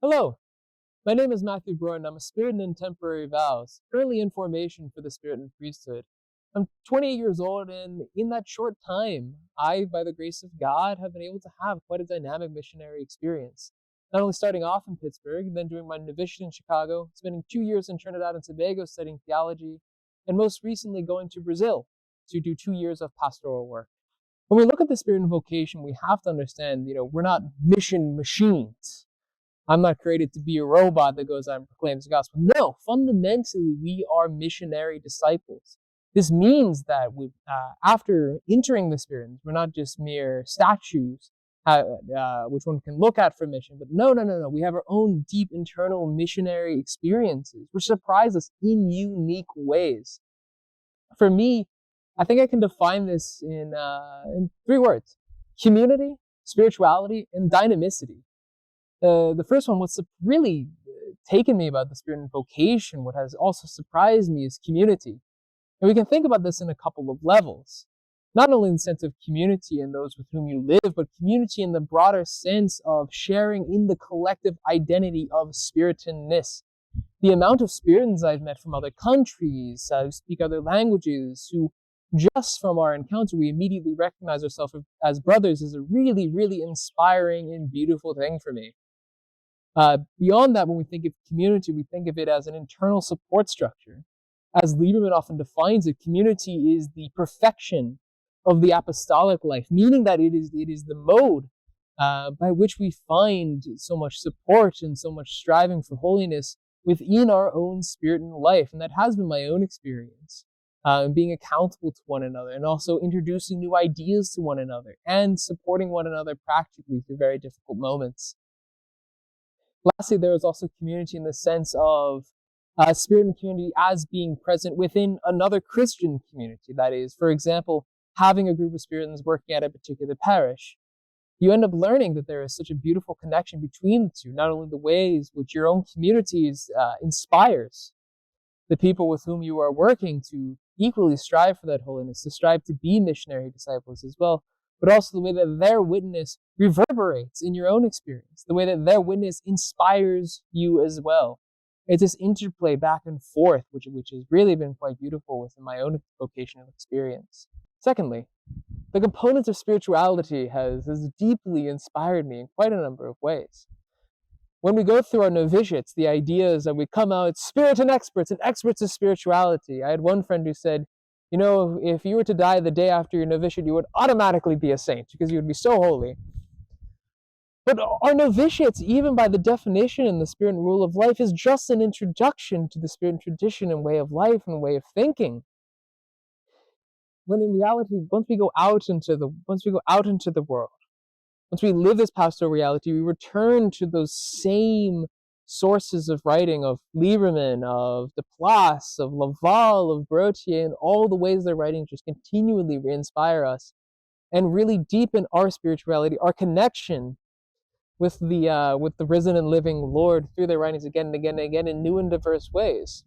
Hello, my name is Matthew Broeren. I'm a Spiritan in Temporary Vows, currently in formation for the Spiritan priesthood. I'm 28 years old, and in that short time, I, by the grace of God, have been able to have quite a dynamic missionary experience. Not only starting off in Pittsburgh, then doing my novitiate in Chicago, spending 2 years in Trinidad and Tobago studying theology, and most recently going to Brazil to do 2 years of pastoral work. When we look at the Spiritan vocation, we have to understand, we're not mission machines. I'm not created to be a robot that goes out and proclaims the gospel. No, fundamentally, we are missionary disciples. This means that after entering the Spiritans, we're not just mere statues, which one can look at for mission. But no. We have our own deep internal missionary experiences, which surprise us in unique ways. For me, I think I can define this in 3 words: community, spirituality, and dynamicity. The first one, what's really taken me about the Spiritan vocation, what has also surprised me, is community. And we can think about this in a couple of levels. Not only in the sense of community and those with whom you live, but community in the broader sense of sharing in the collective identity of Spiritanness. The amount of Spiritans I've met from other countries, who speak other languages, who just from our encounter, we immediately recognize ourselves as brothers, is a really, really inspiring and beautiful thing for me. Beyond that, when we think of community, we think of it as an internal support structure. As Lieberman often defines it, community is the perfection of the apostolic life, meaning that it is the mode by which we find so much support and so much striving for holiness within our own Spiritan life. And that has been my own experience, being accountable to one another, and also introducing new ideas to one another, and supporting one another practically through very difficult moments. Lastly, there is also community in the sense of Spiritan community as being present within another Christian community. That is, for example, having a group of Spiritans working at a particular parish. You end up learning that there is such a beautiful connection between the two, not only the ways which your own communities inspires the people with whom you are working to equally strive for that holiness, to strive to be missionary disciples as well, but also the way that their witness reverberates in your own experience, the way that their witness inspires you as well. It's this interplay back and forth, which has really been quite beautiful within my own vocational experience. Secondly, the components of spirituality has deeply inspired me in quite a number of ways. When we go through our novitiates, the idea is that we come out Spiritan experts and experts of spirituality. I had one friend who said, if you were to die the day after your novitiate, you would automatically be a saint because you would be so holy. But our novitiates, even by the definition in the Spiritan rule of life, is just an introduction to the Spiritan tradition and way of life and way of thinking. When in reality, once we go out into the world, once we live this pastoral reality, we return to those same sources of writing of Lieberman, of de Place, of Laval, of Brotier, and all the ways their writings just continually re-inspire us and really deepen our spirituality, our connection with the risen and living Lord through their writings again and again and again in new and diverse ways.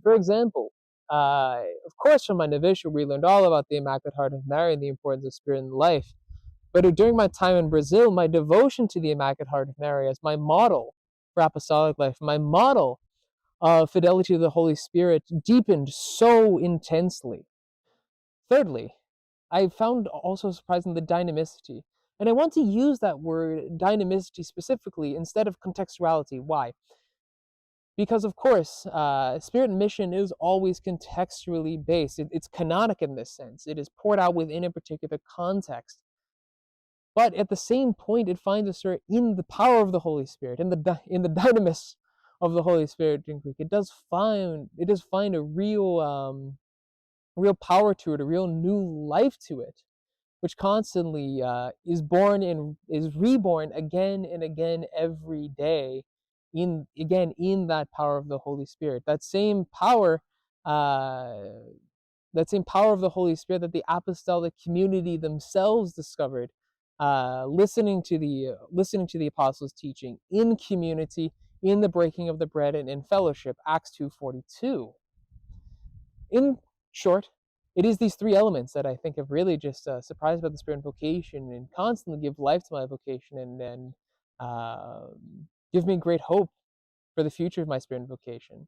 For example, of course, from my novitiate, we learned all about the Immaculate Heart of Mary and the importance of Spiritan life. But during my time in Brazil, my devotion to the Immaculate Heart of Mary as my model for apostolic life, my model of fidelity to the Holy Spirit, deepened so intensely. Thirdly, I found also surprising the dynamicity. And I want to use that word, dynamicity, specifically instead of contextuality. Why? Because, of course, Spiritan mission is always contextually based. It's canonic in this sense. It is poured out within a particular context. But at the same point, it finds us in the power of the Holy Spirit, in the dynamis of the Holy Spirit in Greek. It does find a real power to it, a real new life to it, which constantly is reborn again and again every day, in that power of the Holy Spirit. That same power of the Holy Spirit that the apostolic community themselves discovered, listening to the apostles' teaching in community, in the breaking of the bread, and in fellowship, Acts 2:42. In short, it is these 3 elements that I think have really just surprised about the Spiritan vocation and constantly give life to my vocation and give me great hope for the future of my Spiritan vocation.